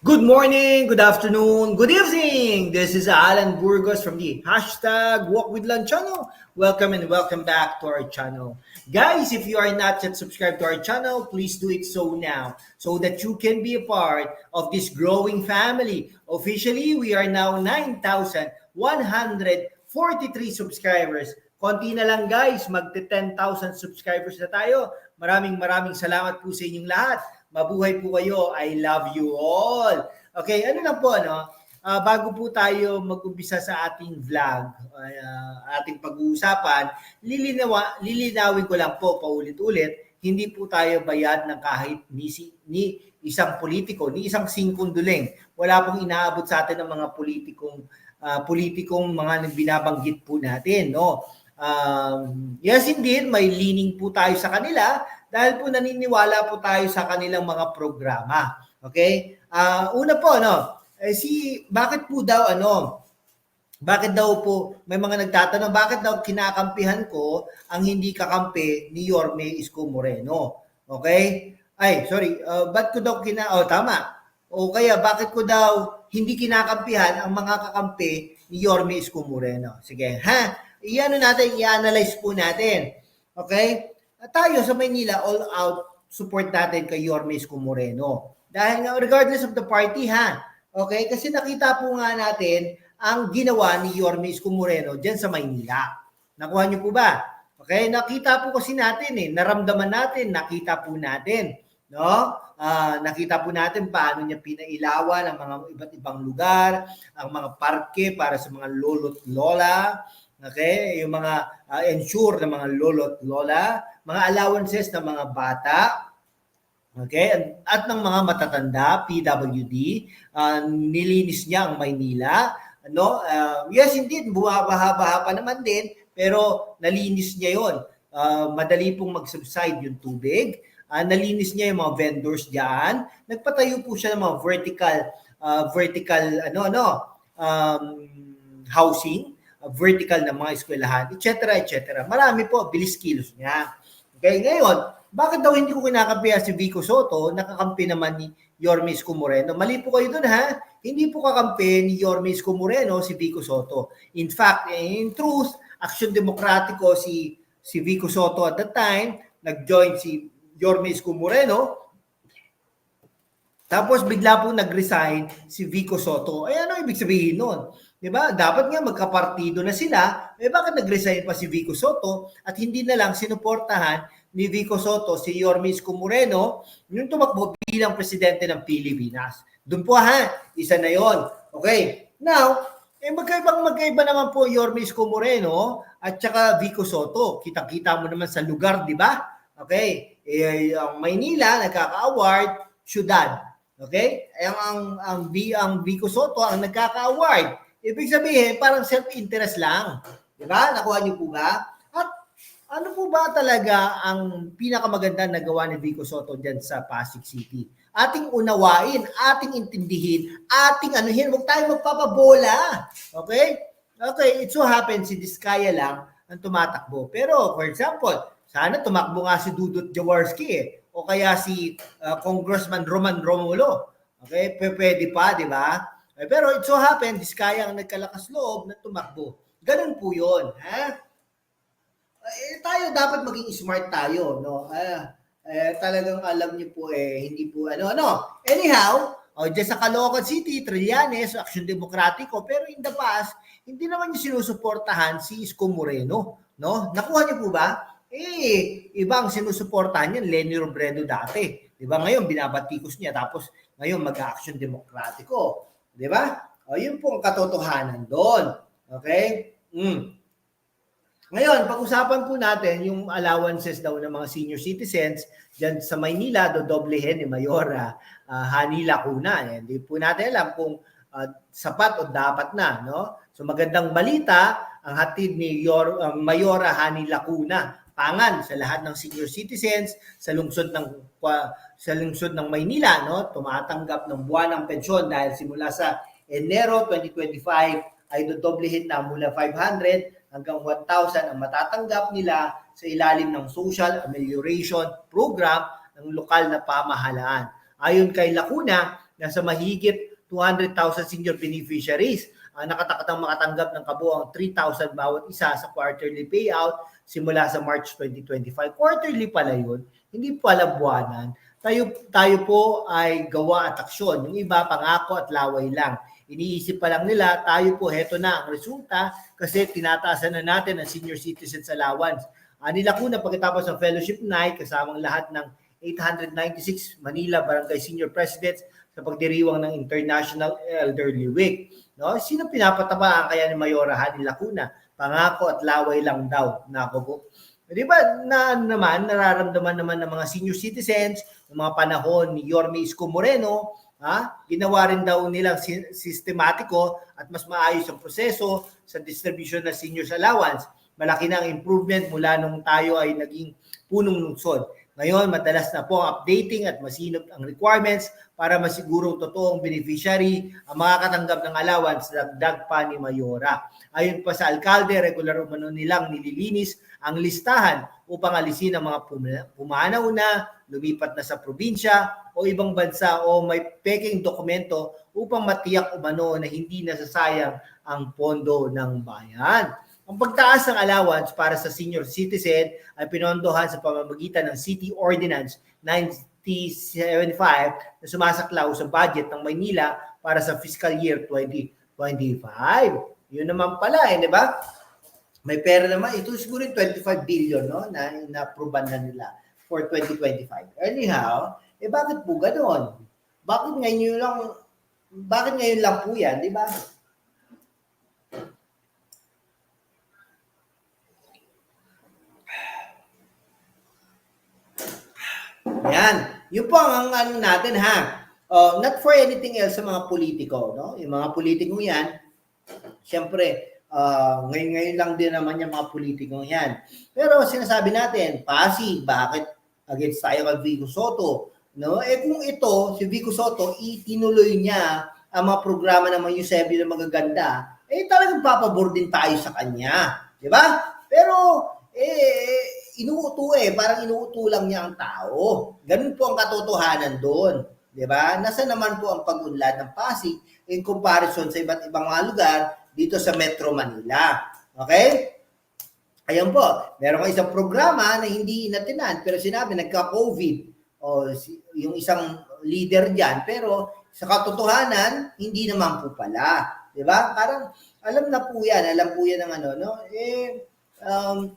Good morning, good afternoon, good evening. This is Alan Burgos from the hashtag Walk with Lunch channel. Welcome and welcome back to our channel. Guys, if you are not yet subscribed to our channel, please do it so now so that you can be a part of this growing family. Officially, we are now 9,143 subscribers. Konti na lang guys, magte 10,000 subscribers na tayo. Maraming salamat po sa inyong lahat. Mabuhay po kayo. I love you all. Okay, ano lang po, bago po tayo mag-umpisa sa ating vlog, ating pag-uusapan, lilinawin ko lang po paulit-ulit, hindi po tayo bayad ng kahit ni isang politiko, ni isang singkunduling. Wala pong inaabot sa atin ng mga politikong mga binabanggit po natin, no? Yes, indeed, may leaning po tayo sa kanila dahil po naniniwala po tayo sa kanilang mga programa. Okay? Una po, bakit daw po, may mga nagtatanong, bakit daw kinakampihan ko ang hindi kakampi ni Yorme Isko Moreno? Okay? Ba't ko daw tama. O kaya, bakit ko daw hindi kinakampihan ang mga kakampi ni Yorme Isko Moreno? Sige, i-analyze po natin. Okay? Tayo sa Maynila, all out support natin kay Yorme Isko Moreno. Dahil regardless of the party, okay? Kasi nakita po nga natin ang ginawa ni Yorme Isko Moreno dyan sa Maynila. Nakuha niyo po ba? Okay? Nakita po kasi natin naramdaman natin, nakita po natin, no? Nakita po natin paano niya pinailawan ang mga iba't ibang lugar, ang mga parke para sa mga lolo't lola, okay? Yung mga ensure ng mga lolo't lola, mga allowances ng mga bata, okay? At ng mga matatanda, PWD, nilinis niya ang Maynila, no? Yes, indeed, bumabaha-baha pa naman din, pero nalinis niya 'yon. Madali pong mag-subside yung tubig. Nalinis niya yung mga vendors diyan. Nagpatayo po siya ng mga vertical housing, vertical na mga eskwelahan, etc. Marami po, bilis kilos niya. Okay, ngayon, bakit daw hindi ko kinakampihan si Vico Soto, nakakampi naman ni Yorme Isko Moreno? Mali po kayo dun, Hindi po kakampi ni Yorme Isko Moreno si Vico Soto. In fact, in truth, Aksyon Demokratiko si Vico Soto at that time, nag-join si Yorme Isko Moreno, tapos bigla po nag-resign si Vico Soto. Ano ibig sabihin nun? Diba? Dapat nga magkapartido na sila. Bakit nag-resign pa si Vico Soto at hindi na lang sinuportahan ni Vico Soto si Yorme Isko Moreno yung tumakbo bilang presidente ng Pilipinas? Doon po isa na yon. Okay. Now, magkaiba naman po Yorme Isko Moreno at saka Vico Soto. Kitang-kita mo naman sa lugar, di ba? Okay. Ang Maynila nagkaka-award, syudad. Okay? Ang Vico Soto ang nagkaka-award. Ibig sabihin, parang self-interest lang. Di ba? Nakuha niyo po ba? At ano po ba talaga ang pinakamaganda na gawa ni Vico Soto dyan sa Pasig City? Ating unawain, ating intindihin, ating anuhin. Huwag tayong magpapabola. Okay? Okay, it so happens si Diskaya lang ang tumatakbo. Pero, for example, sana tumakbo nga si Dudut Jaworski o kaya si Congressman Roman Romulo. Okay? Pwede pa, di ba? Pero it so happens, Diskaya ang nagkalakas loob na tumakbo. Ganun po yun. Tayo dapat maging smart tayo. No? Talagang alam niyo po, hindi po Anyhow, dyan sa Caloocan City, Trillanes, Aksyon Demokratiko, pero in the past, hindi naman niyo sinusuportahan si Isko Moreno. No? Nakuha niyo po ba? Ibang sinusuportahan niya, Leni Robredo dati. Diba? Ngayon, binabatikos niya, tapos ngayon mag-Aksyon Demokratiko. Di ba? Yun po ang katotohanan doon. Okay? Ngayon, pag-usapan po natin yung allowances daw ng mga senior citizens dyan sa Maynila, doblehin ni Mayora Hani Lacuna. Hindi po natin alam kung sapat o dapat na. No? So magandang balita ang hatid ni Mayora Hani Lacuna. Pangan sa lahat ng senior citizens sa lungsod ng Maynila, no? Tumatanggap ng buwanang pensyon dahil simula sa Enero 2025 ay dodoblehin na mula 500 hanggang 1,000 ang matatanggap nila sa ilalim ng Social Amelioration Program ng lokal na pamahalaan. Ayon kay Lacuna, nasa mahigit 200,000 senior beneficiaries ang nakatakatang makatanggap ng kabuuang 3,000 bawat isa sa quarterly payout simula sa March 2025. Quarterly pala yun, hindi pala buwanan. Tayo po ay gawa at aksyon. Yung iba, pangako at laway lang. Iniisip pa lang nila, tayo po, heto na ang resulta kasi tinataasan na natin ang senior citizens allowance. Nila Lacuna pagkatapos ng fellowship night, kasamang lahat ng 896 Manila Barangay Senior Presidents sa pagdiriwang ng International Elderly Week. No? Sino pinapatamaan kaya ni Mayora Hani Lacuna? Pangako at laway lang daw. Nako po. Di ba nararamdaman naman ng mga senior citizens, ng mga panahon ni Yorme Isko Moreno, ginawa rin daw nilang sistematiko at mas maayos ang proseso sa distribution ng seniors allowance. Malaki na ang improvement mula nung tayo ay naging punong lungsod. Ngayon, madalas na po ang updating at masinop ang requirements para masigurong totoong beneficiary ang makakatanggap ng allowance dagdag pa ni Mayora. Ayon pa sa alkalde, regular umano nilang nililinis ang listahan upang alisin ang mga pumanaw na, lumipat na sa probinsya o ibang bansa o may peking dokumento upang matiyak umano na hindi nasasayang ang pondo ng bayan. Ang pagtaas ng allowance para sa senior citizen ay pinondohan sa pamamagitan ng City Ordinance 9075 na sumasaklaw sa budget ng Maynila para sa fiscal year 2025. Yun naman pala, di ba? May pera naman. Ito siguro 25 billion no, na na-approvean na nila for 2025. Anyhow, bakit po ganoon? Bakit ngayon lang po yan, di ba? Yan. Yun po ang ano natin ha. Not for anything else sa mga politiko, no? Yung mga politiko yan, siyempre, ngayon lang din naman yung mga politiko yan. Pero sinasabi natin, Pasig, bakit against tayo kay Vico Soto? No? Kung ito, si Vico Soto, itinuloy niya ang mga programa ng mga Eusebio na magaganda, talagang papabor din tayo sa kanya. Di ba? Pero, parang inuuto lang niya ang tao. Ganun po ang katotohanan doon. Di ba? Nasa naman po ang pag-unlad ng Pasig in comparison sa iba't ibang mga lugar dito sa Metro Manila. Okay? Ayan po. Meron isang programa na hindi inatinan pero sinabi nagka-COVID yung isang leader diyan pero sa katotohanan hindi naman po pala. Di ba? Parang alam po yan ng ano, no?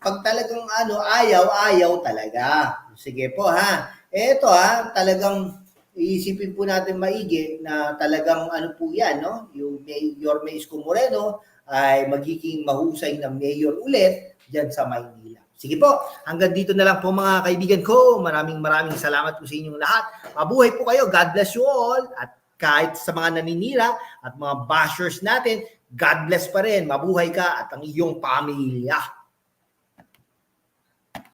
Pag talagang ayaw talaga. Sige po ha. Ito talagang iisipin po natin maigi na talagang po yan, no? Yung Yorme Isko Moreno ay magiging mahusay na mayor ulit diyan sa Maynila. Sige po, hanggang dito na lang po mga kaibigan ko. Maraming salamat po sa inyong lahat. Mabuhay po kayo. God bless you all. At kahit sa mga naninira at mga bashers natin, God bless pa rin. Mabuhay ka at ang iyong pamilya.